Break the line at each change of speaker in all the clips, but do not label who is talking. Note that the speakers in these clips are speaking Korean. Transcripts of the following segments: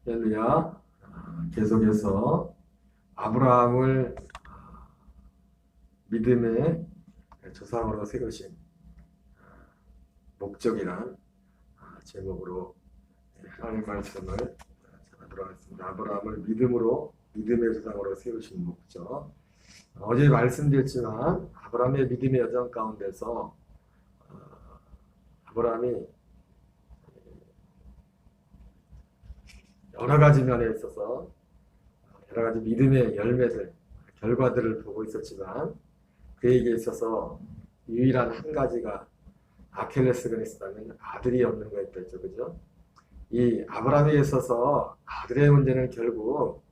할렐루야. 계속해서 아브라함을 믿음의 조상으로 세우신 목적이란 제목으로 하나님 말씀을 전하도록 하겠습니다. 아브라함을 믿음의 조상으로 세우신 목적. 어제 말씀드렸지만 아브라함의 믿음의 여정 가운데서 아브라함이 여러 가지 면에 있어서 여러 가지 믿음의 열매들, 결과들을 보고 있었지만 그에게 있어서 유일한 한 가지가 아킬레스건이 있었다면 아들이 없는 거였죠. 그죠? 이 아브라함에 있어서 아들의 문제는 결국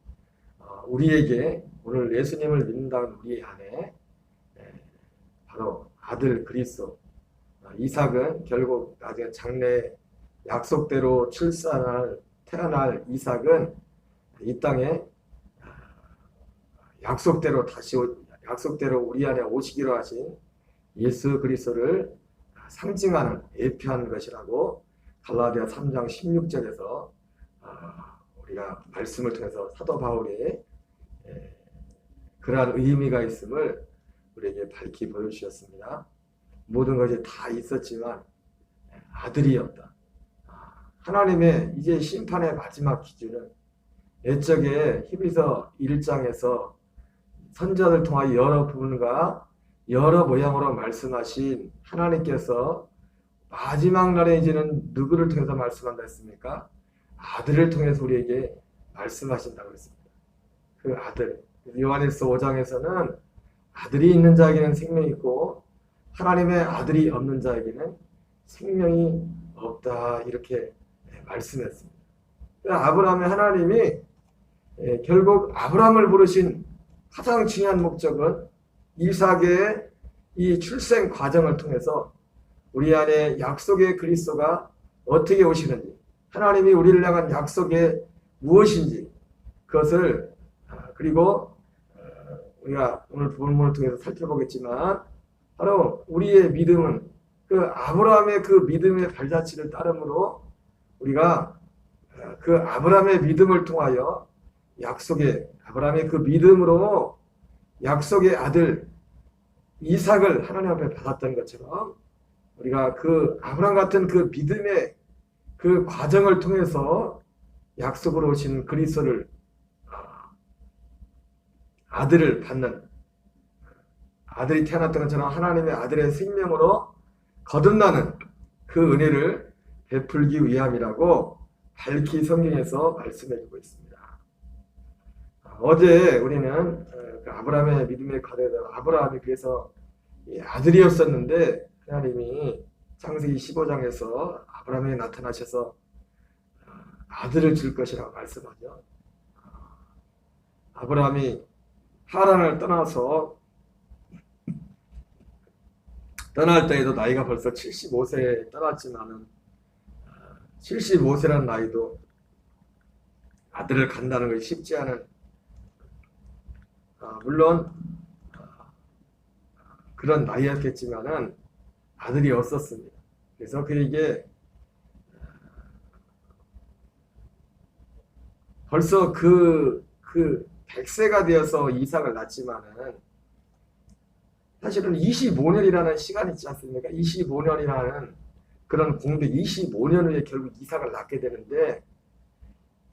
우리에게 오늘 예수님을 믿는다는 우리 안에 바로 아들 그리스도 이삭은 결국 나중에 장래 약속대로 태어날 이삭은 이 땅에 약속대로 우리 안에 오시기로 하신 예수 그리스도를 상징하는 예표하는 것이라고 갈라디아 3장 16절에서 우리가 말씀을 통해서 사도 바울이 그러한 의미가 있음을 우리에게 밝히 보여주셨습니다. 모든 것이 다 있었지만 아들이 없다. 하나님의 이제 심판의 마지막 기준은 옛적에 히브리서 1장에서 선지자를 통하여 여러 부분과 여러 모양으로 말씀하신 하나님께서 마지막 날에 이제는 누구를 통해서 말씀한다 했습니까? 아들을 통해서 우리에게 말씀하신다고 했습니다. 그 아들. 요한일서 5장에서는 아들이 있는 자에게는 생명이 있고 하나님의 아들이 없는 자에게는 생명이 없다 이렇게 말씀했습니다. 아브라함의 하나님이 결국 아브라함을 부르신 가장 중요한 목적은 이삭의 이 출생 과정을 통해서 우리 안에 약속의 그리스도가 어떻게 오시는지 하나님이 우리를 향한 약속이 무엇인지 그것을 그리고 우리가 오늘 본문을 통해서 살펴보겠지만 바로 우리의 믿음은 그 아브라함의 그 믿음의 발자취를 따름으로 우리가 그 아브라함의 믿음을 통하여 아브라함의 그 믿음으로 약속의 아들 이삭을 하나님 앞에 받았던 것처럼 우리가 그 아브라함 같은 그 믿음의 그 과정을 통해서 약속으로 오신 그리스도를 아들을 받는 아들이 태어났던 것처럼 하나님의 아들의 생명으로 거듭나는 그 은혜를 베풀기 위함이라고 밝히 성경에서 말씀해주고 있습니다. 어제 우리는 아브라함의 믿음의 과정에서 아브라함이 그래서 아들이었었는데 하나님이 창세기 15장에서 아브라함에게 나타나셔서 아들을 줄 것이라고 말씀하죠. 아브라함이 하란을 떠나서 떠날 때에도 나이가 벌써 75세에 떠났지만은 75세라는 나이도 아들을 간다는 것이 쉽지 않은 물론 그런 나이였겠지만은 아들이 없었습니다. 그래서 그에게 벌써 그 100세가 되어서 이삭을 낳지만은 사실은 25년이라는 시간이 있지 않습니까? 25년이라는 그런 공백 25년 후에 결국 이삭을 낳게 되는데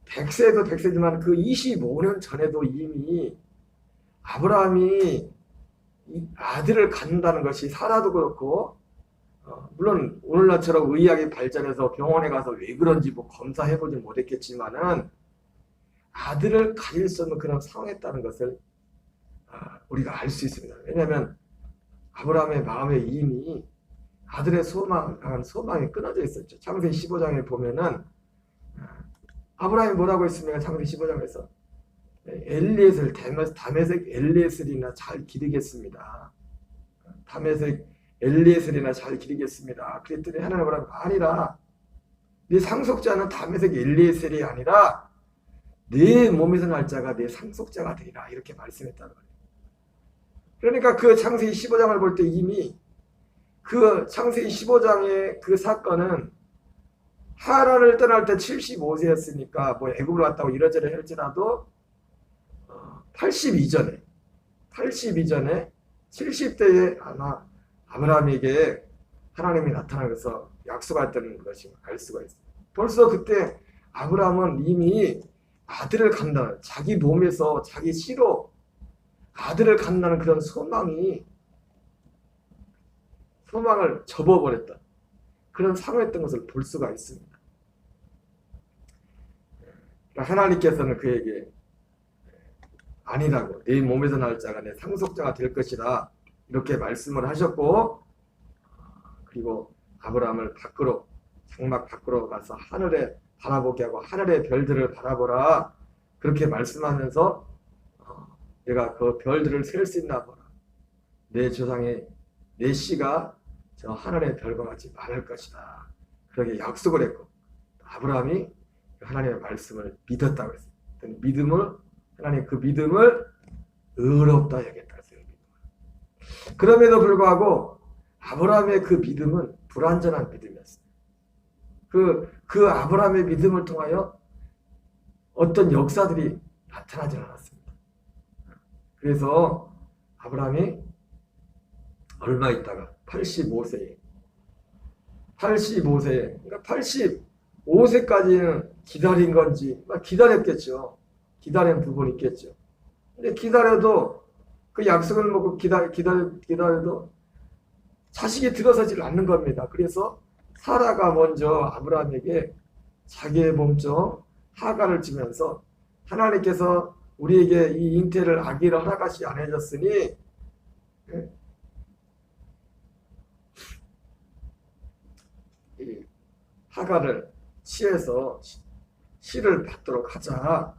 100세도 100세지만 그 25년 전에도 이미 아브라함이 아들을 갖는다는 것이 사라도 그렇고 물론 오늘날처럼 의학이 발전해서 병원에 가서 왜 그런지 뭐 검사해보지 못했겠지만은 아들을 가질 수 없는 그런 상황이었다는 것을 우리가 알 수 있습니다. 왜냐하면 아브라함의 마음에 이미 아들의 소망이 끊어져 있었죠. 창세기 15장에 보면은 아브라함이 뭐라고 했습니까? 창세기 15장에서 다메섹 엘리에셀이나 잘 기르겠습니다. 다메섹 엘리에셀이나 잘 기르겠습니다. 그랬더니 하나님 뭐라고 아니라 네 상속자는 다메섹 엘리에셀이 아니라 네 몸에서 날 자가 네 상속자가 되리라 이렇게 말씀했다는 거예요. 그러니까 그 창세기 15장을 볼 때 이미 그 창세기 15장의 그 사건은 하란을 떠날 때 75세였으니까 뭐 애굽을 왔다고 이러저러 할지라도 80 이전에 70대에 아마 아브라함에게 하나님이 나타나서 약속했다는 것을 알 수가 있어요. 벌써 그때 아브라함은 이미 아들을 갖는다는, 자기 몸에서 자기 씨로 아들을 갖는다는 그런 소망을 접어버렸다. 그런 상황이었던 것을 볼 수가 있습니다. 하나님께서는 그에게 아니라고, 내 몸에서 날 자가 내 상속자가 될 것이다, 이렇게 말씀을 하셨고, 그리고 아브라함을 장막 밖으로 가서 하늘에 바라보게 하고 하늘의 별들을 바라보라, 그렇게 말씀하면서 내가 그 별들을 셀 수 있나 보라, 내 조상의 내 씨가 저 하늘의 별과 같이 많을 것이다, 그렇게 약속을 했고, 아브라함이 하나님의 말씀을 믿었다고 했어요. 하나님 그 믿음을 의롭다 여겼다 했어요. 그럼에도 불구하고 아브라함의 그 믿음은 불완전한 믿음이었어요. 그 아브라함의 믿음을 통하여 어떤 역사들이 나타나지 않았습니다. 그래서 아브라함이 얼마 있다가 85세에 그러니까 85세까지는 기다린 건지 기다렸겠죠. 기다린 부분이 있겠죠. 근데 기다려도 그 약속을 먹고 기다려도 자식이 들어서질 않는 겁니다. 그래서 사라가 먼저 아브라함에게 자기의 몸종 하갈을 주면서, 하나님께서 우리에게 이 잉태를 아기를 허락하시 안 해줬으니 이 하갈을 취해서 씨를 받도록 하자,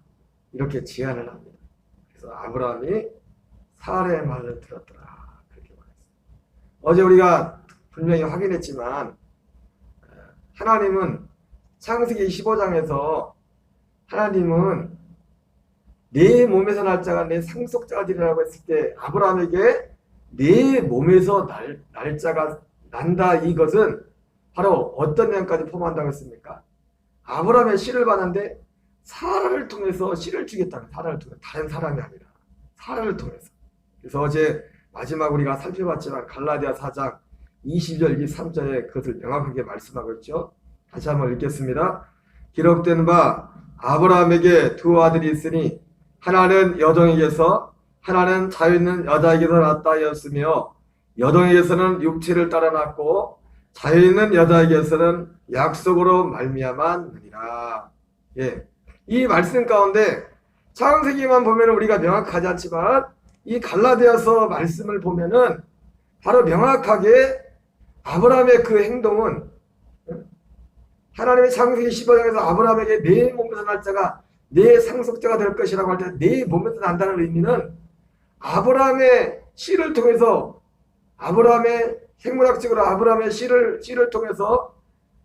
이렇게 제안을 합니다. 그래서 아브라함이 사라의 말을 들었더라, 그렇게 말했습니다. 어제 우리가 분명히 확인했지만 하나님은 창세기 15장에서 하나님은 내 몸에서 날 자가 내 상속자가 되리라고 했을 때 아브라함에게 내 몸에서 날 자가 난다, 이것은 바로 어떤 내용까지 포함한다고 했습니까? 아브라함의 씨를 받는데 사라를 통해서 씨를 주겠다는, 사라를 통해서, 다른 사람이 아니라 사라를 통해서. 그래서 어제 마지막 우리가 살펴봤지만 갈라디아 4장 22절 23절에 그것을 명확하게 말씀하고 있죠. 다시 한번 읽겠습니다. 기록된 바 아브라함에게 두 아들이 있으니 하나는 여종에게서 하나는 자유 있는 여자에게서 낳았다 하였으며, 여종에게서는 육체를 따라 낳고 자유 있는 여자에게서는 약속으로 말미암았느니라. 예. 이 말씀 가운데 창세기만 보면 우리가 명확하지 않지만 이 갈라디아서 말씀을 보면은 바로 명확하게 아브라함의 그 행동은, 하나님의 창세기 15장에서 아브라함에게 내 몸에서 날 자가 내 상속자가 될 것이라고 할 때 내 몸에서 난다는 의미는 아브라함의 씨를 통해서, 아브라함의 생물학적으로 아브라함의 씨를 통해서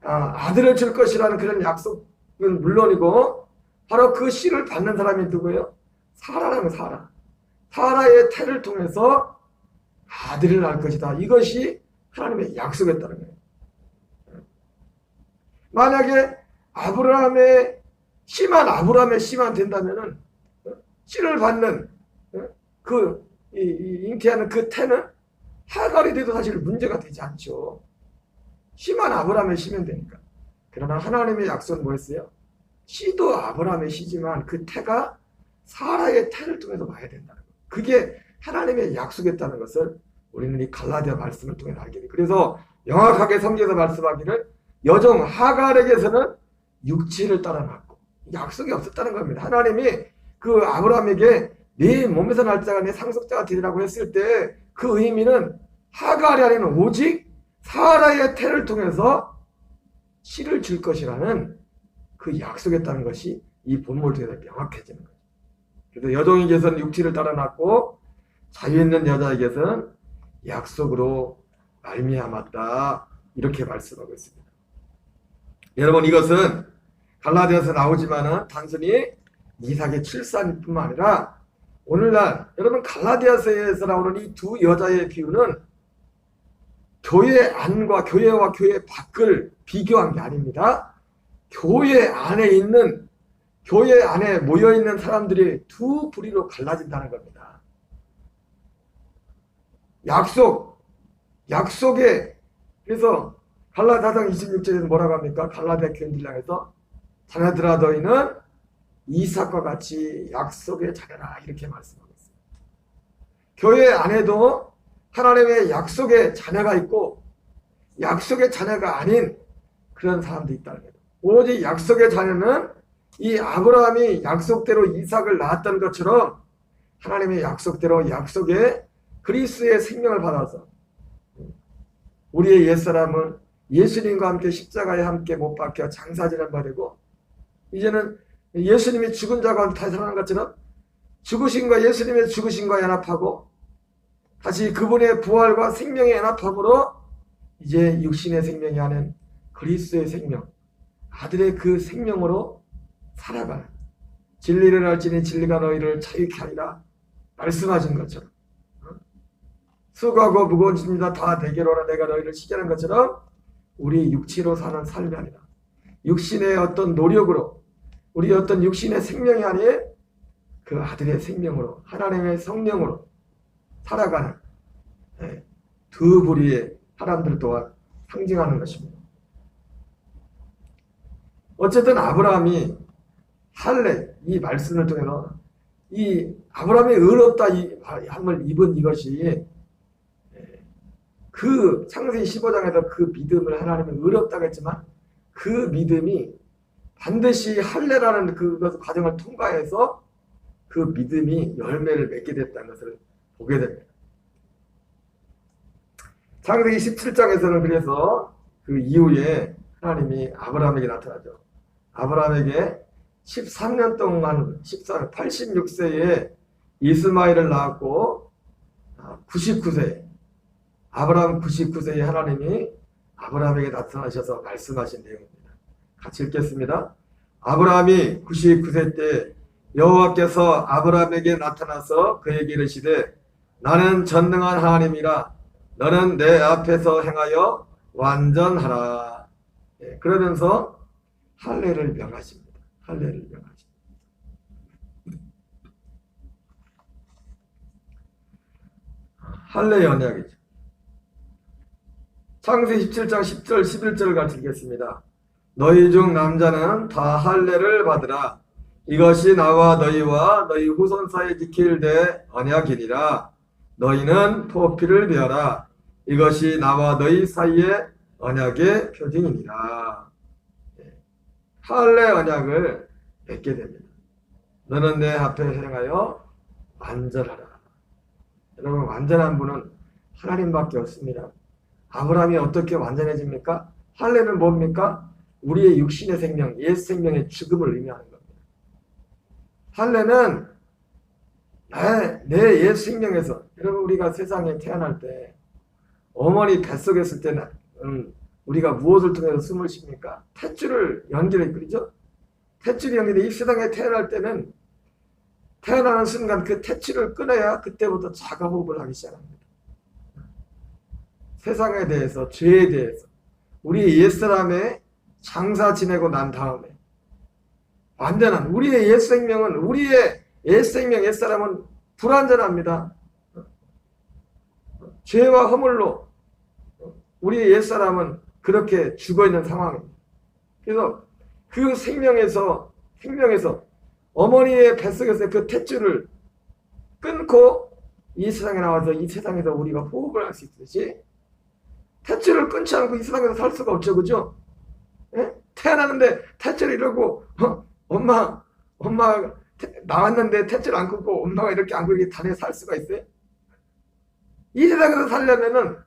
아들을 줄 것이라는 그런 약속은 물론이고, 바로 그 씨를 받는 사람이 누구예요? 사라라는 사라의 태를 통해서 아들을 낳을 것이다. 이것이 하나님의 약속이었다는 거예요. 만약에 아브라함의 씨만 된다면은 씨를 받는 잉태하는 그 태는 하갈이 돼도 사실 문제가 되지 않죠. 씨만 아브라함의 씨면 되니까. 그러나 하나님의 약속은 뭐였어요? 씨도 아브라함의 씨지만 그 태가 사라의 태를 통해서 와야 된다는 거예요. 그게 하나님의 약속이었다는 것을 우리는 이 갈라디아 말씀을 통해 알게 돼요. 그래서 명확하게 성경에서 말씀하기를 여종 하갈에게서는 육체를 따라 낳고, 약속이 없었다는 겁니다. 하나님이 그 아브라함에게 네 몸에서 날 자가 내 상속자가 되리라고 했을 때 그 의미는 하갈이 아니라 오직 사라의 태를 통해서 씨를 줄 것이라는 그 약속했다는 것이 이 본문을 통해서 명확해지는 거예요. 그래서 여종에게서는 육체를 따라 낳고 자유 있는 여자에게서는 약속으로 말미암았다, 이렇게 말씀하고 있습니다. 여러분, 이것은 갈라디아에서 나오지만은 단순히 이삭의 출산뿐만 아니라 오늘날 여러분 갈라디아서에서 나오는 이 두 여자의 비유는 교회 안과 교회 밖을 비교한 게 아닙니다. 교회 안에 모여 있는 사람들이 두 부리로 갈라진다는 겁니다. 약속에, 그래서 갈라디아서 26절에서 뭐라고 합니까? 갈라디아 교인들 향해서 자녀들아 너희는 이삭과 같이 약속의 자녀라 이렇게 말씀하고 있어요. 교회 안에도 하나님의 약속의 자녀가 있고 약속의 자녀가 아닌 그런 사람도 있다는 거예요. 오직 약속의 자녀는 이 아브라함이 약속대로 이삭을 낳았던 것처럼 하나님의 약속대로 약속의 그리스도의 생명을 받아서 우리의 옛사람은 예수님과 함께 십자가에 함께 못 박혀 장사지를 받고 이제는 예수님이 죽은 자 가운데 다시 살아난 것처럼 죽으신과 예수님의 죽으신과 연합하고 다시 그분의 부활과 생명의 연합함으로 이제 육신의 생명이 아닌 그리스도의 생명, 아들의 그 생명으로 살아가는 진리를 알지니 진리가 너희를 자유케 하리라 말씀하신 것처럼 수고하고 무거운 짐이다 다 내게로 오라 내가 너희를 쉬게 하는 것처럼 우리 육체로 사는 삶이 아니라 육신의 어떤 노력으로 우리 어떤 육신의 생명이 아닌 그 아들의 생명으로 하나님의 성령으로 살아가는 두 부류의 사람들 또한 상징하는 것입니다. 어쨌든 아브라함이 할례 이 말씀을 통해서 이 아브라함이 의롭다 이 함을 입은 이것이 그 창세기 15장에서 그 믿음을 하나님은 의롭다고 했지만 그 믿음이 반드시 할례라는 그 과정을 통과해서 그 믿음이 열매를 맺게 됐다는 것을 보게 됩니다. 창세기 17장에서는 그래서 그 이후에 하나님이 아브라함에게 나타나죠. 아브라함에게 13년 동안 86세에 이스마엘을 낳았고 99세 아브라함 99세에 하나님이 아브라함에게 나타나셔서 말씀하신 내용입니다. 같이 읽겠습니다. 아브라함이 99세 때 여호와께서 아브라함에게 나타나서 그에게 이르시되 나는 전능한 하나님이라 너는 내 앞에서 행하여 완전하라. 그러면서 할례를 명하십니다. 할례를 명하십니다. 할례 언약이죠. 창세기 17장 10절 11절을 같이 읽겠습니다. 너희 중 남자는 다 할례를 받으라. 이것이 나와 너희와 너희 후손 사이에 지킬 대 언약이니라. 너희는 포피를 베어라. 이것이 나와 너희 사이의 언약의 표징이니라. 할례 언약을 맺게 됩니다. 너는 내 앞에 행하여 완전하라. 여러분 완전한 분은 하나님밖에 없습니다. 아브라함이 어떻게 완전해집니까? 할례는 뭡니까? 우리의 육신의 생명, 옛 생명의 죽음을 의미하는 겁니다. 할례는 내 옛 생명에서 여러분 우리가 세상에 태어날 때 어머니 뱃속에 있을 때는 우리가 무엇을 통해서 숨을 쉽니까? 탯줄을 연결해 그러죠? 탯줄이 연결돼 이 세상에 태어날 때는 태어나는 순간 그 탯줄을 끊어야 그때부터 자가호흡을 하기 시작합니다. 세상에 대해서 죄에 대해서 우리 옛사람의 장사 지내고 난 다음에 완전한 우리의 옛생명은 우리의 옛생명 옛사람은 불완전합니다. 죄와 허물로 우리의 옛사람은 그렇게 죽어있는 상황입니다. 그래서 그 생명에서 어머니의 뱃속에서 그 탯줄을 끊고 이 세상에 나와서 이 세상에서 우리가 호흡을 할 수 있듯이 탯줄을 끊지 않고 이 세상에서 살 수가 없죠. 그죠? 예? 태어나는데 탯줄 이러고 엄마 나왔는데 탯줄 안 끊고 엄마가 이렇게 안 끊고 단에 살 수가 있어요? 이 세상에서 살려면은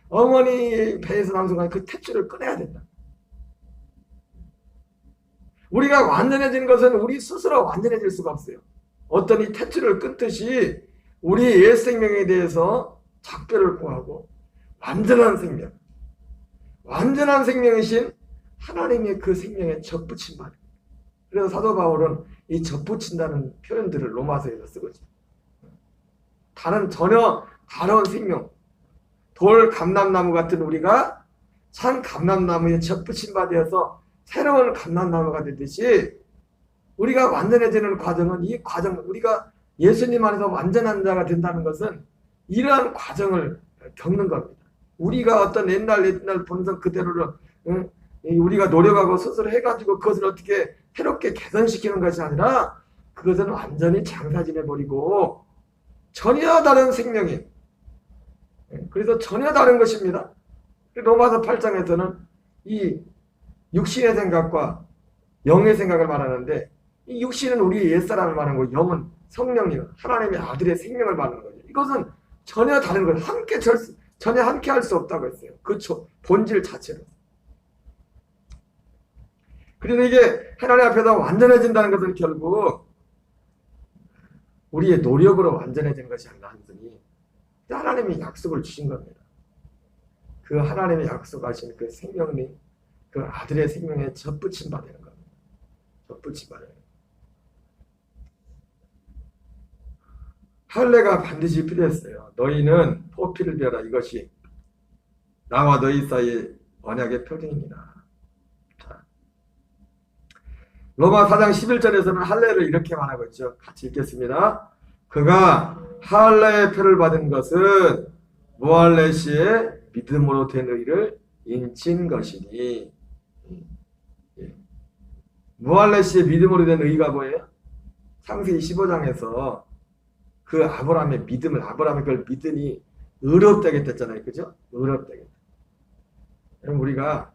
어머니 배에서 나온 순간 그 탯줄을 끊어야 된다. 우리가 완전해진 것은 우리 스스로 완전해질 수가 없어요. 어떤 이 탯줄을 끊듯이 우리 옛 생명에 대해서 작별을 구하고 완전한 생명, 완전한 생명이신 하나님의 그 생명에 접붙임 받습니다. 그래서 사도 바울은 이 접붙인다는 표현들을 로마서에서 쓰고 있습니다. 전혀 다른 생명, 돌 감람나무 같은 우리가 참 감람나무에 접붙임 받아서 새로운 감람나무가 되듯이 우리가 완전해지는 과정은 이 과정, 우리가 예수님 안에서 완전한 자가 된다는 것은 이러한 과정을 겪는 겁니다. 우리가 어떤 옛날 본성 그대로를 우리가 노력하고 스스로 해가지고 그것을 어떻게 새롭게 개선시키는 것이 아니라 그것은 완전히 장사지내버리고 전혀 다른 생명인, 그래서 전혀 다른 것입니다. 로마서 8장에서는 이 육신의 생각과 영의 생각을 말하는데 이 육신은 우리의 옛사람을 말하는 거고 영은 성령님, 하나님의 아들의 생명을 말하는 거죠. 이것은 전혀 다른 거예요. 전혀 함께 할 수 없다고 했어요. 그렇죠. 본질 자체로. 그래서 이게 하나님 앞에서 완전해진다는 것은 결국 우리의 노력으로 완전해지는 것이 아니라 한순히 하나님이 약속을 주신 겁니다. 그 하나님의 약속하신 그 생명님, 그 아들의 생명에 접붙임 받는 겁니다. 접붙임 받는 겁니다. 할례가 반드시 필요했어요. 너희는 포피를 베어라. 이것이 나와 너희 사이의 언약의 표징입니다. 자, 로마 4장 11절에서는 할례를 이렇게 말하고 있죠. 같이 읽겠습니다. 그가 할례의 표를 받은 것은 무할례 시에 믿음으로 된 의를 인친 것이니. 무할례 시에 믿음으로 된 의가 뭐예요? 창세기 15장에서 그 아브라함의 믿음을, 아브라함이 그걸 믿으니 의롭다게 했잖아요. 그죠? 의롭다게. 그럼 우리가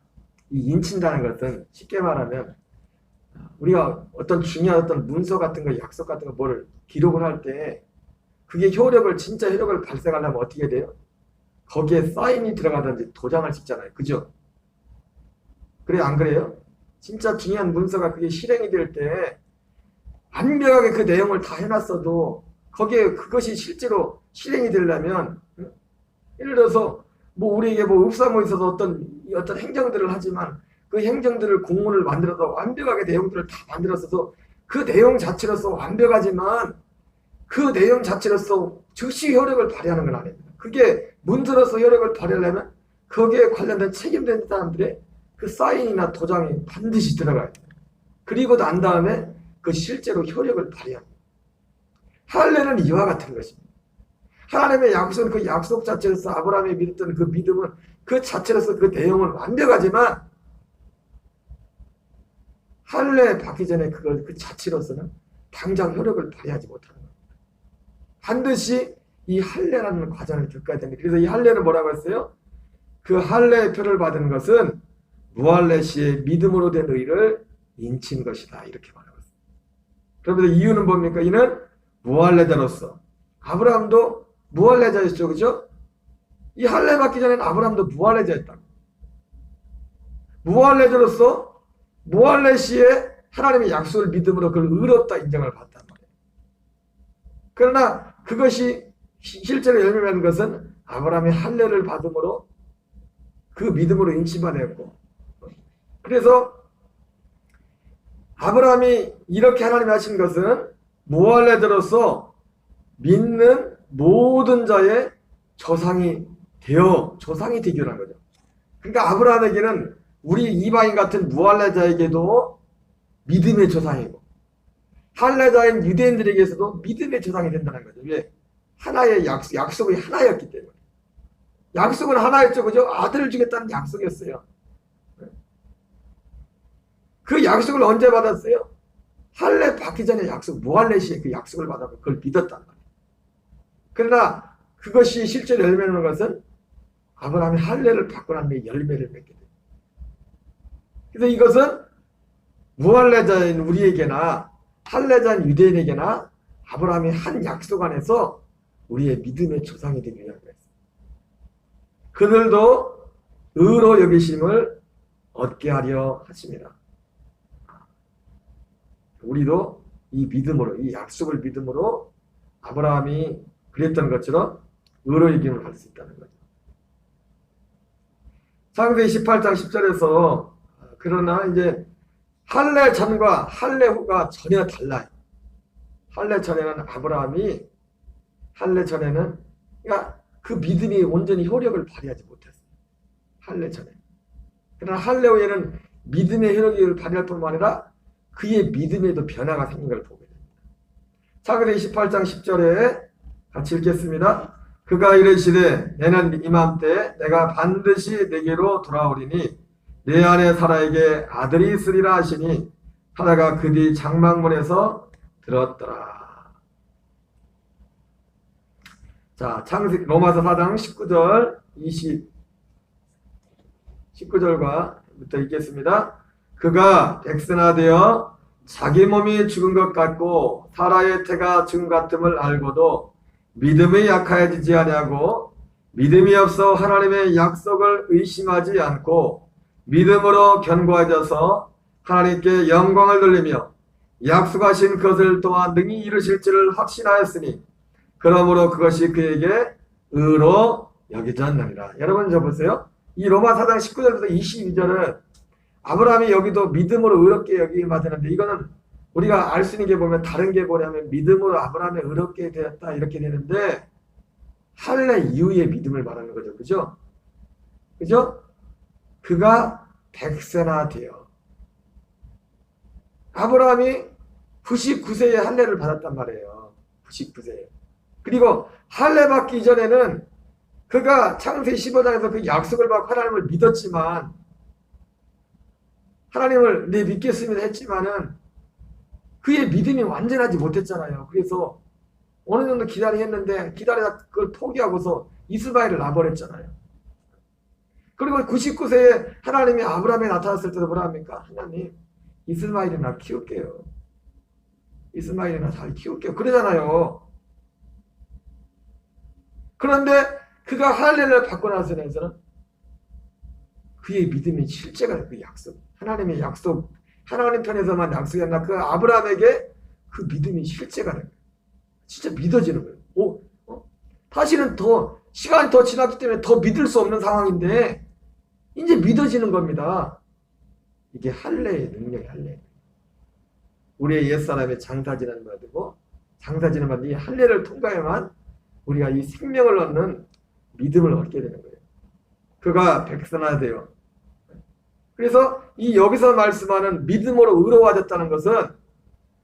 이 인친다는 것은 쉽게 말하면 우리가 어떤 중요한 어떤 문서 같은 거, 약속 같은 거 뭐를 기록을 할 때 그게 효력을, 진짜 효력을 발생하려면 어떻게 돼요? 거기에 사인이 들어가든지 도장을 찍잖아요. 그죠? 그래요? 안 그래요? 진짜 중요한 문서가 그게 실행이 될 때 완벽하게 그 내용을 다 해놨어도 거기에 그것이 실제로 실행이 되려면, 예를 들어서 뭐 우리에게 뭐 읍사모 있어서 어떤 행정들을 하지만 그 행정들을 공문을 만들어서 완벽하게 내용들을 다 만들었어도 그 내용 자체로서 완벽하지만 그 내용 자체로서 즉시 효력을 발휘하는 건 아닙니다. 그게 문서로서 효력을 발휘하려면 거기에 관련된 책임된 사람들의 그 사인이나 도장이 반드시 들어가야 돼요. 그리고 난 다음에 그 실제로 효력을 발휘합니다. 할례는 이와 같은 것입니다. 하나님의 약속은 그 약속 자체로서 아브라함이 믿었던 그 믿음은 그 자체로서 그 내용은 완벽하지만 할례 받기 전에 그 자체로서는 당장 효력을 발휘하지 못하는 겁니다. 반드시 이 할례라는 과정을 겪어야 됩니다. 그래서 이 할례는 뭐라고 했어요? 그 할례의 표를 받은 것은 무할례 시에 믿음으로 된 의를 인친 것이다. 이렇게 말하고 있습니다. 그러면서 이유는 뭡니까? 이는 무할례자로서, 아브라함도 무할례자였죠. 그죠? 이 할례 받기 전에는 아브라함도 무할례자였다. 무할례자로서 무할례 시에 하나님의 약속을 믿음으로 그걸 의롭다 인정을 받단 말이에요. 그러나 그것이 실제로 열매 맺는 것은 아브라함이 할례를 받음으로 그 믿음으로 인치받았고, 그래서 아브라함이 이렇게 하나님이 하신 것은 무할례자로서 믿는 모든 자의 조상이 되기 위한 거죠. 그러니까 아브라함에게는 우리 이방인 같은 무할례자에게도 믿음의 조상이고 할례자인 유대인들에게서도 믿음의 조상이 된다는 거죠. 왜? 하나의 약속이 하나였기 때문에. 약속은 하나였죠. 그죠? 아들을 주겠다는 약속이었어요. 그 약속을 언제 받았어요? 할례 받기 전에 약속, 무할례 시에 그 약속을 받아서 그걸 믿었단 말이에요. 그러나 그것이 실제로 열매내는 것은 아브라함이 할례를 받고 난 뒤에 열매를 맺게 돼요. 그래서 이것은 무할례자인 우리에게나 할례자인 유대인에게나 아브라함이 한 약속 안에서 우리의 믿음의 조상이 되기 위한 거였어요. 그들도 의로 여기심을 얻게 하려 하십니다. 우리도 이 믿음으로, 이 약속을 믿음으로 아브라함이 그랬던 것처럼 의로 여김을 받을 수 있다는 거죠. 창세기 18장 10절에서 그러나 이제 할례 전과 할례 후가 전혀 달라요. 할례 전에는 아브라함이 그러니까 그 믿음이 온전히 효력을 발휘하지 못했어요. 할례 전에. 그러나 할례 후에는 믿음의 효력을 발휘할 뿐만 아니라 그의 믿음에도 변화가 생긴 걸 보게 됩니다. 창세기 28장 10절에 같이 읽겠습니다. 그가 이르시되 내는 이맘때 내가 반드시 내게로 돌아오리니 내 안에 사라에게 아들이 있으리라 하시니 사라가 그 뒤 장막문에서 들었더라. 자, 창세기 로마서 4장 19절 19절부터 읽겠습니다. 그가 백선화되어 자기 몸이 죽은 것 같고 사라의 태가 죽은 같음을 알고도 믿음이 약하여지지 아니하고 믿음이 없어 하나님의 약속을 의심하지 않고 믿음으로 견고해져서 하나님께 영광을 돌리며 약속하신 것을 또한 능히 이루실 줄을 확신하였으니 그러므로 그것이 그에게 의로 여겨졌느니라. 여러분 저 보세요. 이 로마 4장 19절부터 22절은 아브라함이 여기도 믿음으로 의롭게 여기게 받았는데 이거는 우리가 알 수 있는 게 보면 다른 게 뭐냐면 믿음으로 아브라함이 의롭게 되었다 이렇게 되는데 할례 이후의 믿음을 말하는 거죠. 그죠? 그죠? 그가 백세나 되어 아브라함이 99세에 할례를 받았단 말이에요. 99세에. 그리고 할례 받기 이전에는 그가 창세기 15장에서 그 약속을 받고 하나님을 믿었지만 하나님을 내 믿겠습니다 했지만은 그의 믿음이 완전하지 못했잖아요. 그래서 어느 정도 기다리는데 기다리다 그걸 포기하고서 이스마엘을 낳아버렸잖아요. 그리고 99세에 하나님이 아브라함에 나타났을 때도 뭐라 합니까? 하나님 이스마엘이나 키울게요. 이스마엘이나 잘 키울게요. 그러잖아요. 그런데 그가 할례를 받고 나서는 그의 믿음이 실제가 그 약속, 하나님의 약속, 하나님 편에서만 약속이 아니라 그 아브라함에게 그 믿음이 실제가 되는 거예요. 진짜 믿어지는 거예요. 사실은 더 시간이 더 지났기 때문에 더 믿을 수 없는 상황인데 이제 믿어지는 겁니다. 이게 할례의 능력이 할례. 우리의 옛사람의 장사지는 바되고 장사지는 바되 이 할례를 통과해야만 우리가 이 생명을 얻는 믿음을 얻게 되는 거예요. 그가 백선화되어. 그래서 이 여기서 말씀하는 믿음으로 의로워졌다는 것은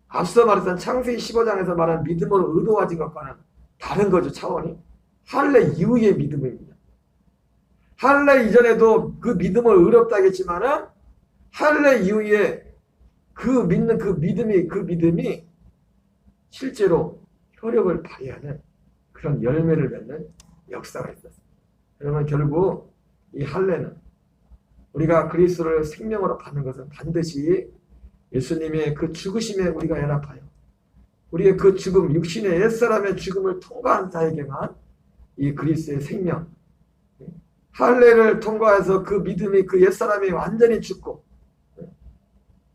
앞서 말했던 창세기 15장에서 말하는 믿음으로 의로워진 것과는 다른 거죠. 차원이. 할례 이후의 믿음입니다. 할례 이전에도 그 믿음을 의롭다 하겠지만은 할례 이후에 그 믿는 그 믿음이 실제로 효력을 발휘하는 그런 열매를 맺는 역사가 있었습니다. 여러분 결국 이 할례는 우리가 그리스도를 생명으로 받는 것은 반드시 예수님의 그 죽으심에 우리가 연합하여 우리의 그 죽음, 육신의 옛사람의 죽음을 통과한 자에게만 이 그리스도의 생명, 할례를 통과해서 그 믿음이 그 옛사람이 완전히 죽고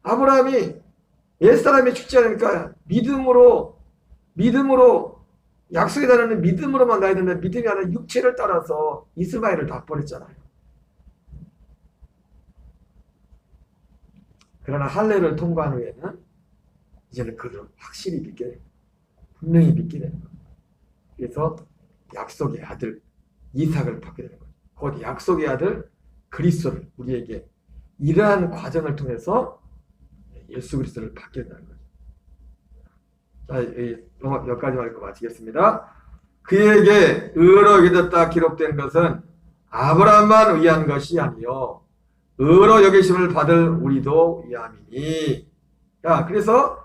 아브라함이 옛사람이 죽지 않으니까 믿음으로 약속에 달하는 믿음으로만 나야 되는데 믿음이 아니라 육체를 따라서 이스마엘을 낳아버렸잖아요. 그러나 할례를 통과한 후에는 이제는 그를 확실히 믿게 됩니다. 분명히 믿게 되는 겁니다. 그래서 약속의 아들 이삭을 받게 되는 거죠. 곧 약속의 아들 그리스도를 우리에게 이러한 과정을 통해서 예수 그리스도를 받게 되는 거죠. 자, 여기까지만 읽고 마치겠습니다. 그에게 의로 여겨졌다 기록된 것은 아브라함만 위한 것이 아니요 의로 여기심을 받을 우리도 위함이니. 자, 그래서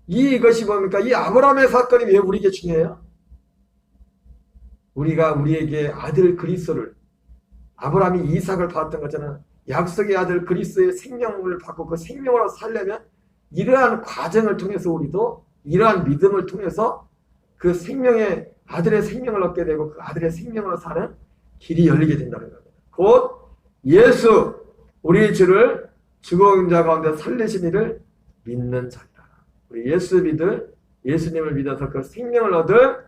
이것이 뭡니까? 이 아브라함의 사건이 왜 우리에게 중요해요? 우리가 우리에게 아들 그리스도를 아브라함이 이삭을 받았던 것처럼 약속의 아들 그리스도의 생명을 받고 그 생명으로 살려면 이러한 과정을 통해서 우리도 이러한 믿음을 통해서 그 생명의 아들의 생명을 얻게 되고 그 아들의 생명으로 사는 길이 열리게 된다는 겁니다. 곧 예수 우리 주를 죽은 자 가운데 살리신 이를 믿는 자이다. 우리 예수님을 믿어서 그 생명을 얻을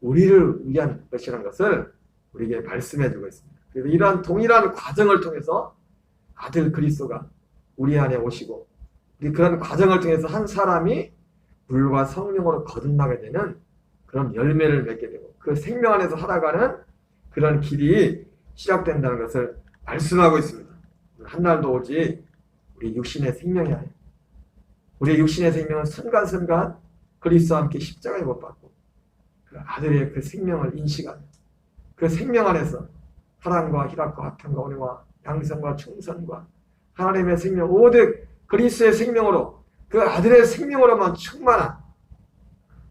우리를 위한 것이라는 것을 우리에게 말씀해 주고 있습니다. 그래서 이러한 동일한 과정을 통해서 아들 그리스도가 우리 안에 오시고 그런 과정을 통해서 한 사람이 물과 성령으로 거듭나게 되는 그런 열매를 맺게 되고 그 생명 안에서 살아가는 그런 길이 시작된다는 것을 말씀하고 있습니다. 한 날도 오지 우리 육신의 생명이 아니에요. 우리 육신의 생명은 순간순간 그리스도와 함께 십자가에 못 박고 그 아들의 그 생명을 인식하는 그 생명 안에서 사랑과 희락과 화평과 은혜와 양성과 충성과 하나님의 생명 오직 그리스도의 생명으로 그 아들의 생명으로만 충만한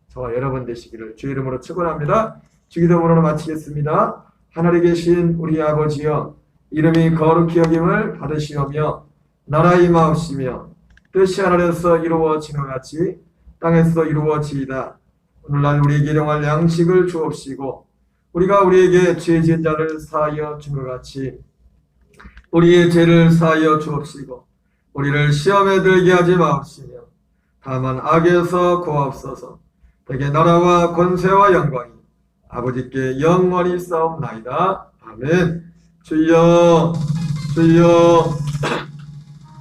저와 여러분 되시기를 주의 이름으로 축원합니다. 주기도문으로 마치겠습니다. 하늘에 계신 우리 아버지여 이름이 거룩히 여김을 받으시오며 나라 임하옵시며 뜻이 하늘에서 이루어지는 것 같이 땅에서 이루어지이다. 오늘날 우리에게 일용할 양식을 주옵시고 우리가 우리에게 죄 지은 자를 사하여 준 것 같이 우리의 죄를 사하여 주옵시고 우리를 시험에 들게 하지 마옵시며 다만 악에서 구하옵소서. 대개 나라와 권세와 영광이 아버지께 영원히 싸움나이다. 아멘. 주여 주여